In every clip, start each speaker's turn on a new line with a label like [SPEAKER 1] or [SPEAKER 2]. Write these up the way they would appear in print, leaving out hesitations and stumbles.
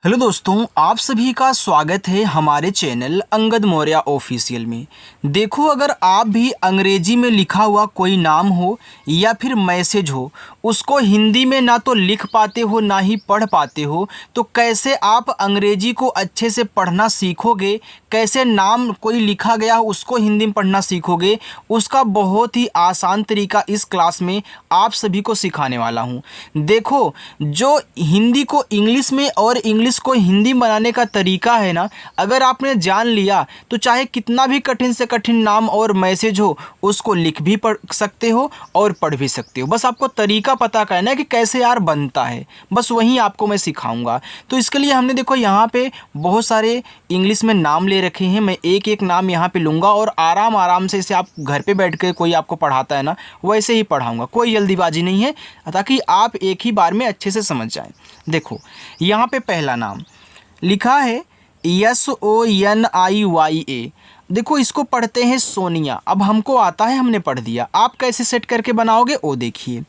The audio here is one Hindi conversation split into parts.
[SPEAKER 1] हेलो दोस्तों, आप सभी का स्वागत है हमारे चैनल अंगद मौर्य ऑफिशियल में। देखो, अगर आप भी अंग्रेजी में लिखा हुआ कोई नाम हो या फिर मैसेज हो, उसको हिंदी में ना तो लिख पाते हो ना ही पढ़ पाते हो, तो कैसे आप अंग्रेजी को अच्छे से पढ़ना सीखोगे, कैसे नाम कोई लिखा गया हो उसको हिंदी में पढ़ना सीखोगे, उसका बहुत ही आसान तरीका इस क्लास में आप सभी को सिखाने वाला हूँ। देखो, जो हिंदी को इंग्लिश में और इंग्लिश को हिंदी बनाने का तरीका है ना, अगर आपने जान लिया तो चाहे कितना भी कठिन से कठिन नाम और मैसेज हो, उसको लिख भी पढ़ सकते हो और पढ़ भी सकते हो। बस आपको तरीका पता करना है कि कैसे यार बनता है, बस वही आपको मैं सिखाऊंगा। तो इसके लिए हमने देखो यहाँ पे बहुत सारे इंग्लिश में नाम ले रखे हैं। मैं एक एक नाम यहाँ पे लूँगा और आराम आराम से इसे आप घर पे बैठ के कोई आपको पढ़ाता है ना, वैसे ही पढ़ाऊँगा, कोई जल्दीबाजी नहीं है, ताकि आप एक ही बार में अच्छे से समझ जाएं। देखो, यहाँ पे पहला नाम लिखा है SONIYA। देखो, इसको पढ़ते हैं सोनिया। अब हमको आता है, हमने पढ़ दिया। आप कैसे सेट करके बनाओगे वो देखिए।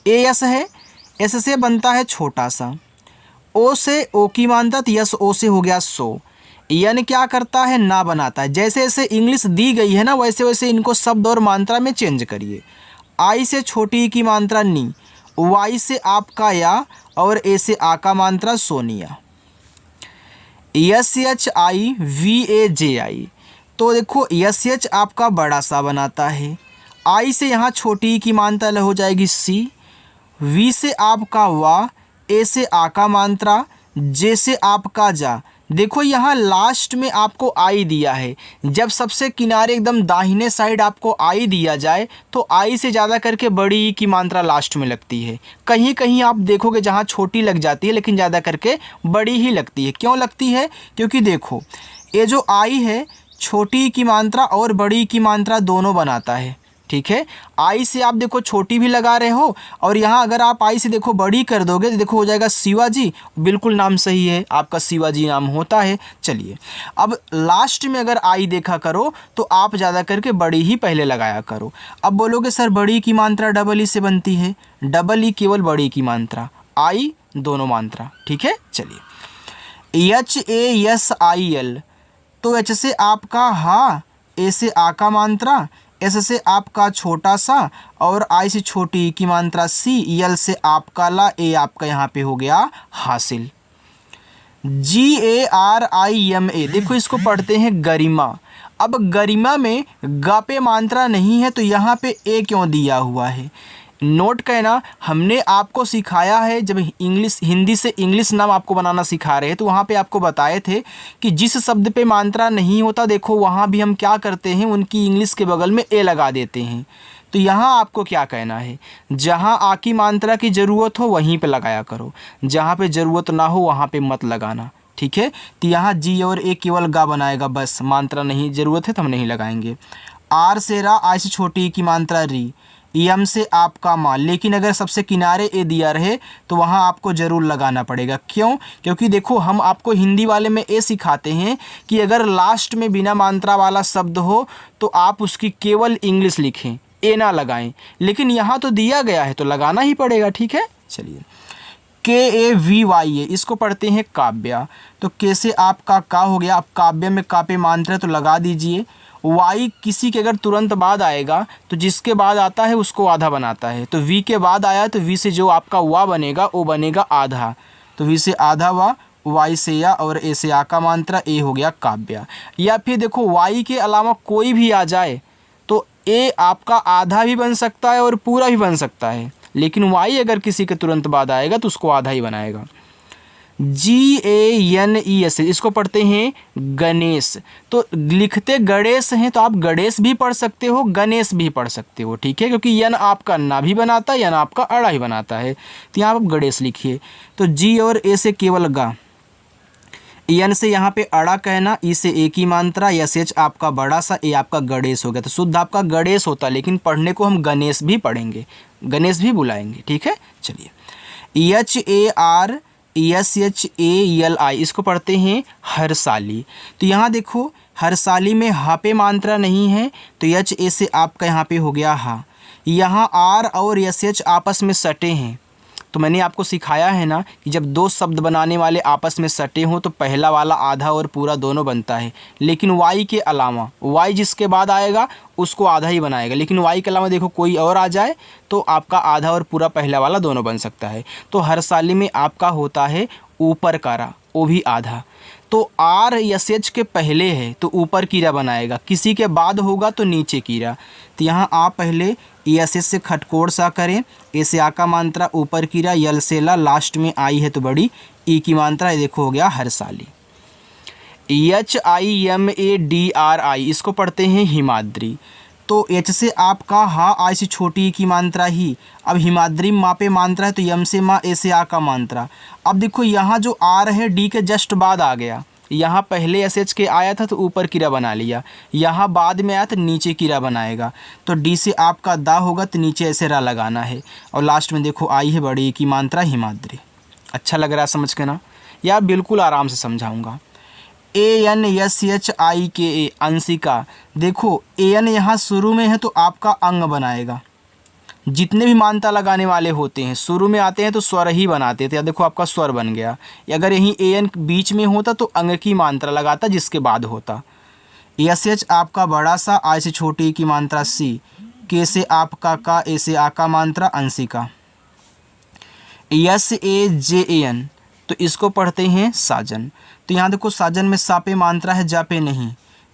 [SPEAKER 1] AS है, S से बनता है छोटा सा, O से O की मानता, तो यस O से हो गया सो। यन क्या करता है, ना बनाता है। जैसे जैसे इंग्लिश दी गई है ना, वैसे वैसे इनको शब्द और मात्रा में चेंज करिए। आई से छोटी की मात्रा नी, वाई से आपका या और ए से आ का मात्रा सोनिया। SHIVAJI, तो देखो SH आपका बड़ा सा बनाता है। आई से यहाँ छोटी की मात्रा हो जाएगी सी, वी से आपका वा, ए से आ का मात्रा, जे से आपका जा। देखो, यहाँ लास्ट में आपको आई दिया है। जब सबसे किनारे एकदम दाहिने साइड आपको आई दिया जाए तो आई से ज़्यादा करके बड़ी ई की मात्रा लास्ट में लगती है। कहीं कहीं आप देखोगे जहाँ छोटी लग जाती है, लेकिन ज़्यादा करके बड़ी ही लगती है। क्यों लगती है? क्योंकि देखो, ये जो आई है छोटी ई की मात्रा और बड़ी ई की मात्रा दोनों बनाता है। ठीक है, आई से आप देखो छोटी भी लगा रहे हो, और यहाँ अगर आप आई से देखो बड़ी कर दोगे तो देखो हो जाएगा शिवाजी। बिल्कुल नाम सही है, आपका शिवाजी नाम होता है। चलिए, अब लास्ट में अगर आई देखा करो तो आप ज़्यादा करके बड़ी ही पहले लगाया करो। अब बोलोगे सर बड़ी की मात्रा डबल ई से बनती है। डबल ई केवल बड़ी की मात्रा, आई दोनों मात्रा। ठीक है, चलिए HASIL, तो एच से आपका हा, ए से आ का मात्रा, एस से आपका छोटा सा और आई से छोटी की मात्रा सी, यल से आपका ला, ए आपका यहाँ पे हो गया हासिल। GARIMA, देखो इसको पढ़ते हैं गरिमा। अब गरिमा में गा पे मात्रा नहीं है तो यहाँ पे ए क्यों दिया हुआ है? नोट करना, हमने आपको सिखाया है जब हिंदी से इंग्लिश नाम आपको बनाना सिखा रहे हैं तो वहाँ पे आपको बताए थे कि जिस शब्द पे मात्रा नहीं होता, देखो वहाँ भी हम क्या करते हैं, उनकी इंग्लिश के बगल में ए लगा देते हैं। तो यहाँ आपको क्या कहना है, जहाँ आ की मात्रा की ज़रूरत हो वहीं पे लगाया करो, जहाँ पे ज़रूरत ना हो वहाँ पे मत लगाना। ठीक है, तो यहाँ जी और ए केवल गा बनाएगा, बस मात्रा नहीं ज़रूरत है तो हम नहीं लगाएंगे। आर से रा, आई से छोटी की मात्रा री, यम से आपका माल। लेकिन अगर सबसे किनारे ए दिया रहे तो वहाँ आपको ज़रूर लगाना पड़ेगा। क्यों? क्योंकि देखो, हम आपको हिंदी वाले में ए सिखाते हैं कि अगर लास्ट में बिना मात्रा वाला शब्द हो तो आप उसकी केवल इंग्लिश लिखें, ए ना लगाएं। लेकिन यहाँ तो दिया गया है तो लगाना ही पड़ेगा। ठीक है, चलिए KAVYA, इसको पढ़ते हैं काव्या। तो के से आपका का हो गया। अब काव्य में का पे मात्रा तो लगा दीजिए। वाई किसी के अगर तुरंत बाद आएगा तो जिसके बाद आता है उसको आधा बनाता है। तो वी के बाद आया तो वी से जो आपका वा बनेगा वो बनेगा आधा, तो वी से आधा वा, वाई से या और ए से आ का मात्रा, ए हो गया काव्या। या फिर देखो, वाई के अलावा कोई भी आ जाए तो ए आपका आधा भी बन सकता है और पूरा भी बन सकता है, लेकिन वाई अगर किसी के तुरंत बाद आएगा तो उसको आधा ही बनाएगा। GANES, इसको पढ़ते हैं गणेश। तो लिखते गणेश हैं तो आप गणेश भी पढ़ सकते हो, गणेश भी पढ़ सकते हो। ठीक है, क्योंकि यन आपका ना भी बनाता है, यन आपका अड़ा ही बनाता है, तो यहाँ आप गणेश लिखिए। तो जी और ए से केवल गा, यन से यहाँ पे अड़ा कहना, ई से ए की मात्रा, यस एच आपका बड़ा सा, ए आपका गणेश हो गया। तो शुद्ध आपका गणेश होता है, लेकिन पढ़ने को हम गणेश भी पढ़ेंगे, गणेश भी बुलाएंगे। ठीक है, चलिए HARSHALI, इसको पढ़ते हैं हरसाली। तो यहाँ देखो, हरसाली में हा पे मात्रा नहीं है तो HA से आपका यहाँ पे हो गया हा। यहाँ आर और SH आपस में सटे हैं तो मैंने आपको सिखाया है ना कि जब दो शब्द बनाने वाले आपस में सटे हों तो पहला वाला आधा और पूरा दोनों बनता है, लेकिन वाई के अलावा, वाई जिसके बाद आएगा उसको आधा ही बनाएगा, लेकिन वाई के अलावा देखो कोई और आ जाए तो आपका आधा और पूरा पहला वाला दोनों बन सकता है। तो हरसाली में आपका होता है ऊपर कारा, वो भी आधा। तो आर एस एच के पहले है तो ऊपर कीरा बनाएगा, किसी के बाद होगा तो नीचे कीरा। तो यहाँ आप पहले एस एच से खटकोड़ सा करें, ए से आ का मात्रा, ऊपर कीरा, यल से ला, लास्ट में आई है तो बड़ी, ई की मात्रा, ये देखो हो गया हरसाली। HIMADRI इसको पढ़ते हैं हिमाद्री। तो एच से आपका हा, आई से छोटी की मात्रा ही। अब हिमाद्री माँ पे मात्रा है तो यम से माँ, ए से आ का मात्रा। अब देखो यहाँ जो आर है डी के जस्ट बाद आ गया, यहाँ पहले एस एच के आया था तो ऊपर कीरा बना लिया, यहाँ बाद में आया तो नीचे कीरा बनाएगा। तो डी से आपका दा होगा तो नीचे ऐसे रा लगाना है, और लास्ट में देखो आई है बड़ी की मात्रा हिमाद्री। अच्छा लग रहा है समझ के ना? यार बिल्कुल आराम से समझाऊँगा। ANSHIKA अंशिका। देखो AN यहाँ शुरू में है तो आपका अंग बनाएगा। जितने भी मानता लगाने वाले होते हैं शुरू में आते हैं तो स्वर ही बनाते थे, देखो आपका स्वर बन गया। अगर यहीं AN बीच में होता तो अंग की मात्रा लगाता जिसके बाद होता। SH आपका बड़ा सा, आई से छोटी की मात्रा सी, के से आपका का, ए से आ का मात्रा अंशिका। SAJAN तो इसको पढ़ते हैं साजन। तो यहाँ देखो साजन में सा पे मात्रा है, जा पे नहीं,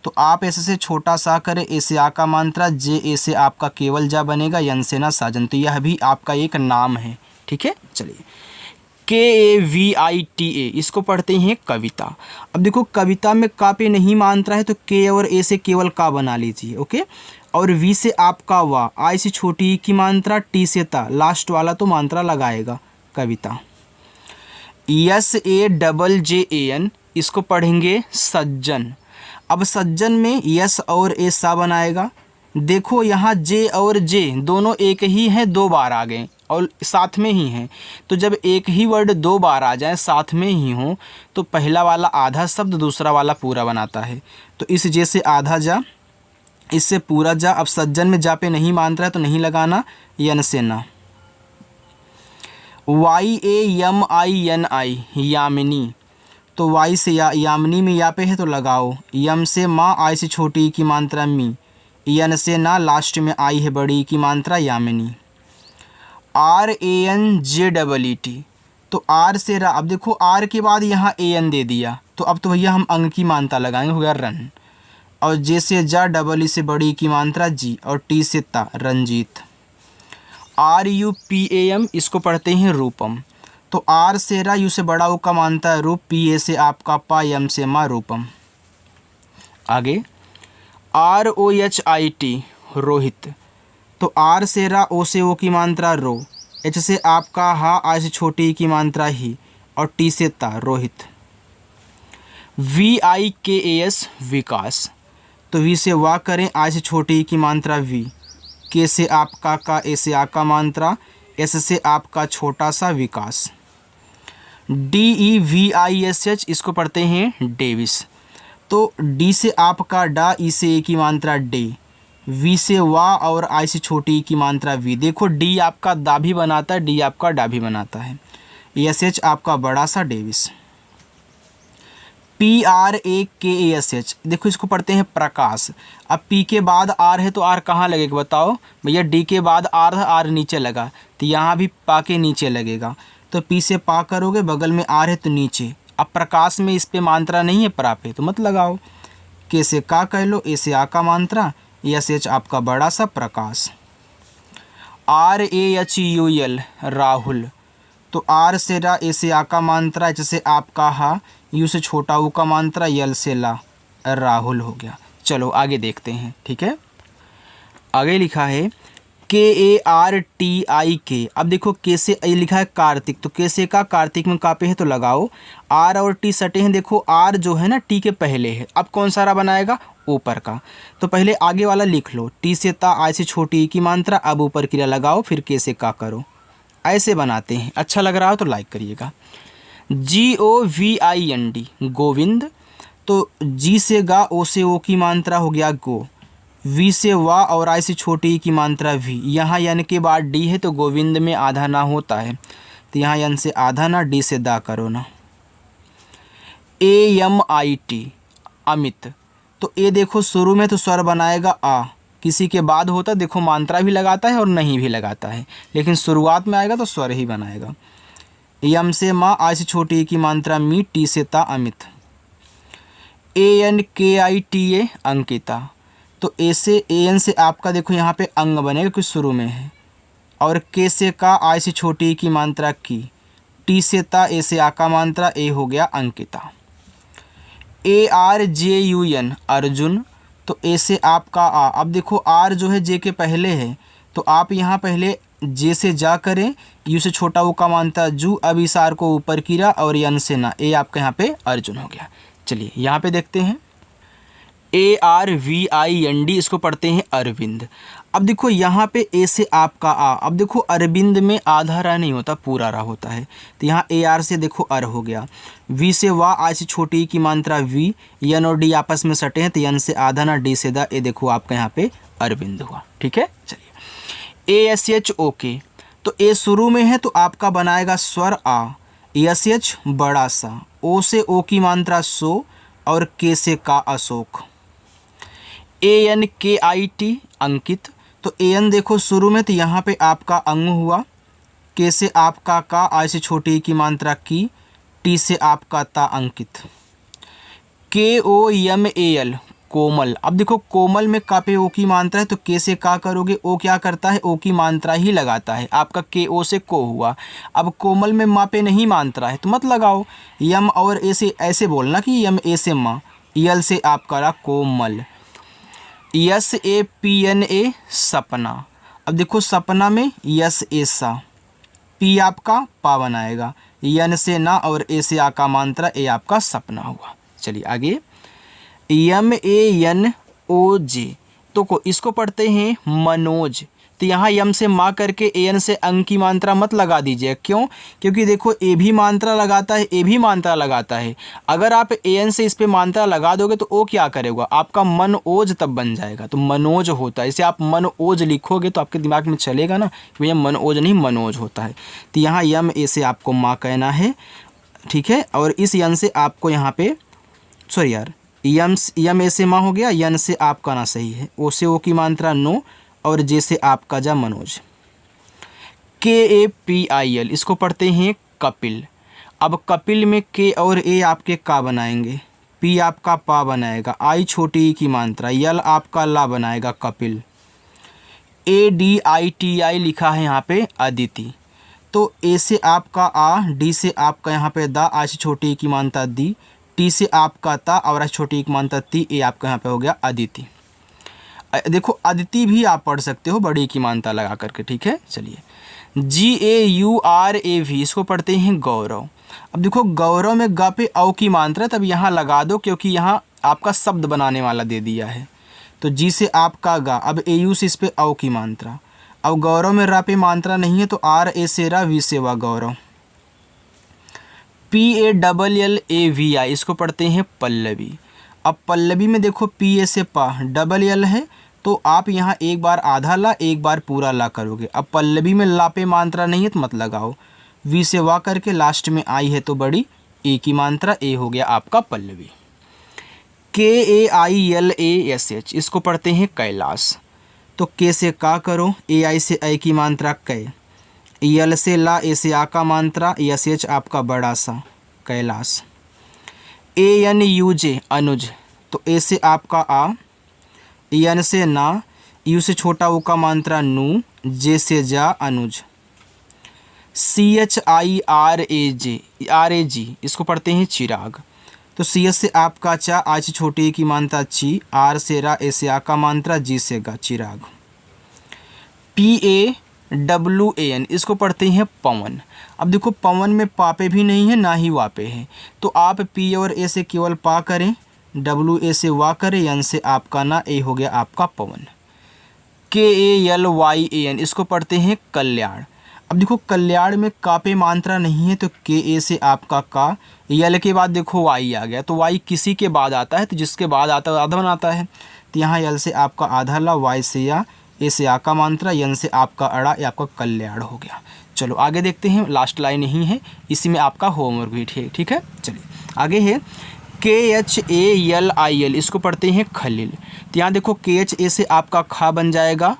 [SPEAKER 1] तो आप ऐसे से छोटा सा करें, ए से आ का मात्रा, जे ए से आपका केवल जा बनेगा, यन से ना साजन। तो यह भी आपका एक नाम है, ठीक है। चलिए KAVITA इसको पढ़ते हैं कविता। अब देखो कविता में का पे नहीं मात्रा है तो के और ए से केवल का बना लीजिए, ओके। और वी से आपका वा, आई से छोटी की मात्रा, टी से ता, लास्ट वाला तो मात्रा लगाएगा, कविता। SAJJAN इसको पढ़ेंगे सज्जन। अब सज्जन में यस और ए सा बनाएगा। देखो यहाँ जे और जे दोनों एक ही हैं, दो बार आ गए और साथ में ही हैं। तो जब एक ही वर्ड दो बार आ जाए साथ में ही हो तो पहला वाला आधा शब्द दूसरा वाला पूरा बनाता है। तो इस जे से आधा जा, इससे पूरा जा। अब सज्जन में जा पे नहीं मात्रा है तो नहीं लगाना, यन से ना। YAMINI यामिनी। तो वाई से यामिनी में या पे है तो लगाओ, यम से माँ, आई से छोटी की मात्रा मी, यन से ना, लास्ट में आई है बड़ी की मात्रा यामिनी। RANJEET तो आर से रा। अब देखो आर के बाद यहाँ AN दे दिया तो अब तो भैया हम अंग की मात्रा लगाएंगे, हो गया रन। और जे से जा, डबल ई से बड़ी की मात्रा जी, और टी से ता, रंजीत। RUPAM इसको पढ़ते हैं रूपम। तो आर से रा, यू से बड़ा ऊ का मानता है रूप, PA से आपका पा, यम से मा, रूपम। आगे ROHIT रोहित। तो आर से रा, ओ से ओ की मात्रा रो, एच से आपका हा, आई से छोटी की मात्रा ही, और टी से ता, रोहित। VIKAS विकास। तो वी से वाह करें, आई से छोटी की मात्रा वी, के से आपका का, ए से आ का मात्रा, एस से आपका छोटा सा विकास। DEVISH इसको पढ़ते हैं डेविस। तो डी से आपका डा, ई से ए की मात्रा डे, वी से वा और आई से छोटी की मात्रा वी। देखो डी आपका दा भी बनाता है, डी आपका डा भी बनाता है। SH आपका बड़ा सा डेविस। PRAKASH देखो इसको पढ़ते हैं प्रकाश। अब P के बाद R है तो R कहाँ लगेगा बताओ भैया? D के बाद R है, R नीचे लगा तो यहाँ भी पा के नीचे लगेगा। तो P से पा करोगे, बगल में R है तो नीचे। अब प्रकाश में इस पे मात्रा नहीं है, प्रा पे तो मत लगाओ। के से का कह लो, ए से आ का मात्रा, SH आपका बड़ा सा प्रकाश। RAHUL राहुल। तो आर से रा, ए से आ का मात्रा, एच से आपका हा, यू से छोटा ऊ का मात्रा, यल से ला, राहुल हो गया। चलो आगे देखते हैं, ठीक है। आगे लिखा है KARTIK। अब देखो के से लिखा है कार्तिक, तो के से का, कार्तिक में का पे है तो लगाओ। आर और टी सटे हैं, देखो आर जो है ना टी के पहले है, अब कौन सा रा बनाएगा? ऊपर का। तो पहले आगे वाला लिख लो, टी से ता, आई से छोटी की मात्रा, अब ऊपर क्रिया लगाओ, फिर के से का करो। ऐसे बनाते हैं। अच्छा लग रहा हो तो लाइक करिएगा। GOVIND गोविंद। तो जी से गा, ओ से ओ की मात्रा हो गया गो, वी से वा और आई से छोटी की मात्रा वी। यहाँ यानी के बाद डी है तो गोविंद में आधा ना होता है। तो यहाँ यन से आधा ना, डी से दा करो ना। AMIT अमित, तो ए देखो शुरू में तो स्वर बनाएगा आ, किसी के बाद होता देखो मात्रा भी लगाता है और नहीं भी लगाता है, लेकिन शुरुआत में आएगा तो स्वर ही बनाएगा। यम से माँ, आ से छोटी की मात्रा मी, टी से ता अमित। ANKITA अंकिता, तो ए से AN से आपका देखो यहाँ पे अंग बनेगा कुछ शुरू में है, और के से का, आ से छोटी की मात्रा की, टी से ता, ए से आ का मात्रा, ए हो गया अंकिता। ARJUN अर्जुन, तो ए से आपका आ, अब देखो आर जो है जे के पहले है तो आप यहाँ पहले जे से जा करें, यू से छोटा वो का मानता जू, अब इस आर को ऊपर कीरा और यन से ना, ए आपका यहाँ पे अर्जुन हो गया। चलिए यहाँ पे देखते हैं ARVIND, इसको पढ़ते हैं अरविंद। अब देखो यहाँ पे ए से आपका आ, अब देखो अरविंद में आधा रा नहीं होता, पूरा रा होता है, तो यहाँ AR से देखो अर हो गया। वी से वाह, आ से छोटी की मात्रा वी, यन और डी आपस में सटे हैं तो यन से आधा ना, डी से दा, ए देखो आपका यहाँ पे अरविंद हुआ। ठीक है, चलिए ASHOK, तो ए शुरू में है तो आपका बनाएगा स्वर आ, SH बड़ा सा, ओ से ओ की मात्रा सो, और के से का अशोक। ANKIT अंकित, तो AN देखो शुरू में तो यहाँ पे आपका अंग हुआ, के से आपका का, आ से छोटी की मात्रा की, टी से आपका ता अंकित। KOMAL कोमल, अब देखो कोमल में का पे ओ की मात्रा है तो के से का करोगे, ओ क्या करता है, ओ की मात्रा ही लगाता है, आपका के ओ से को हुआ। अब कोमल में माँ पे नहीं मात्रा है तो मत लगाओ, यम और ए से ऐसे बोलना कि यम ए से माँ, यल से आपका रहा कोमल। SAPNA सपना, अब देखो सपना में यस ए सा, पी आपका पा बनाएगा, यन से ना और ए से आ का मात्रा, ए आपका सपना हुआ। चलिए आगे MANOJ, तो इसको पढ़ते हैं मनोज, तो यहाँ यम से माँ करके AN से अंग की मात्रा मत लगा दीजिए, क्यों, क्योंकि देखो ए भी मात्रा लगाता है, ए भी मात्रा लगाता है, अगर आप AN से इस पे मात्रा लगा दोगे तो ओ क्या करेगा, आपका मनोज तब बन जाएगा, तो मनोज होता है। इसे आप मनोज लिखोगे तो आपके दिमाग में चलेगा ना कि भैया मनोज नहीं मनोज होता है, तो यहाँ यम ए से आपको माँ कहना है। ठीक है, और इस यन से आपको यहाँ पे सॉरी यार, यम ए से माँ हो गया, यन से आपका ना सही है, ओ से ओ की मात्रा नो, और जे से आपका जा मनोज। KAPIL, इसको पढ़ते हैं कपिल, अब कपिल में के और ए आपके का बनाएंगे, पी आपका पा बनाएगा, आई छोटी की मात्रा, यल आपका ला बनाएगा कपिल। ADITI लिखा है यहाँ पे अदिति, तो ए से आपका आ, डी से आपका यहाँ पे दा, आ से छोटी की मात्रा दी, टी से आपका ता और छोटी की मात्रा ती, ए आपका यहाँ पे हो गया अदिति। देखो अदिति भी आप पढ़ सकते हो बड़ी की मात्रा लगा करके। ठीक है, चलिए GAURAV, इसको पढ़ते हैं गौरव। अब देखो गौरव में ग पे औ की मात्रा, तब यहाँ लगा दो क्योंकि यहाँ आपका शब्द बनाने वाला दे दिया है, तो जी से आपका गा, अब AU से इस पे औ की मात्रा, अब गौरव में रा पे मात्रा नहीं है तो RA से रा, वी से वा गौरव। PALLAVI, इसको पढ़ते हैं पल्लवी। अब पल्लवी में देखो PA से पा, डबल यल है तो आप यहाँ एक बार आधा ला एक बार पूरा ला करोगे। अब पल्लवी में ला पे मात्रा नहीं है तो मत लगाओ, वी से वा करके लास्ट में आई है तो बड़ी ए की मात्रा, ए हो गया आपका पल्लवी। KAILASH, इसको पढ़ते हैं कैलाश, तो के से का करो, AI से ए की मात्रा कै, यल से ला, ए से आ का मात्रा, SH आपका बड़ा सा कैलाश। ANUJ अनुज, तो ए से आपका आ, यन से ना, यू से छोटा ऊ का मात्रा नू, जे से जा अनुज। CHIRAG, इसको पढ़ते हैं चिराग, तो CS से आपका चा, आज से छोटी की मात्रा ची, आर से रा, ए से आ का मात्रा, जी से गा चिराग। PAWAN, इसको पढ़ते हैं पवन। अब देखो पवन में पापे भी नहीं है ना ही वापे है, तो आप पी और ए से केवल पा करें, WA से वा करें, यन से आपका ना, ए हो गया आपका पवन। KALYAN, इसको पढ़ते हैं कल्याण। अब देखो कल्याण में का पे मात्रा नहीं है तो KA से आपका का, यल के बाद देखो वाई आ गया, तो वाई किसी के बाद आता है तो जिसके बाद आता है आधा बनाता है, तो यहाँ यल से आपका आधा ला, वाई से या, ए से आ का मात्रा, यन से आपका अड़ा, ये आपका कल्याण हो गया। चलो आगे देखते हैं, लास्ट लाइन यही है, इसी में आपका होमवर्क भी ठीक है। चलिए आगे है KHALIL, इसको पढ़ते हैं खलील। तो यहाँ देखो KHA से आपका खा बन जाएगा,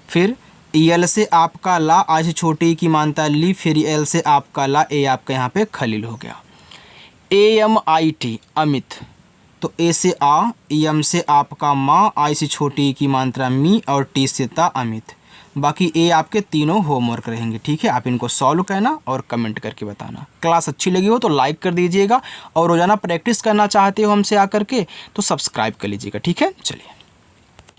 [SPEAKER 1] फिर EL से आपका ला, आज छोटी की मानता ली, फिर L से आपका ला, ए आपका यहाँ पे खलील हो गया। AMIT अमित, तो A से आ, EM से आपका माँ, I से छोटी की मात्रा मी और T से ता अमित। बाकी ए आपके तीनों होमवर्क रहेंगे, ठीक है। आप इनको सॉल्व करना और कमेंट करके बताना। क्लास अच्छी लगी हो तो लाइक कर दीजिएगा, और रोज़ाना प्रैक्टिस करना चाहते हो हमसे आकर के तो सब्सक्राइब कर लीजिएगा, ठीक है। चलिए।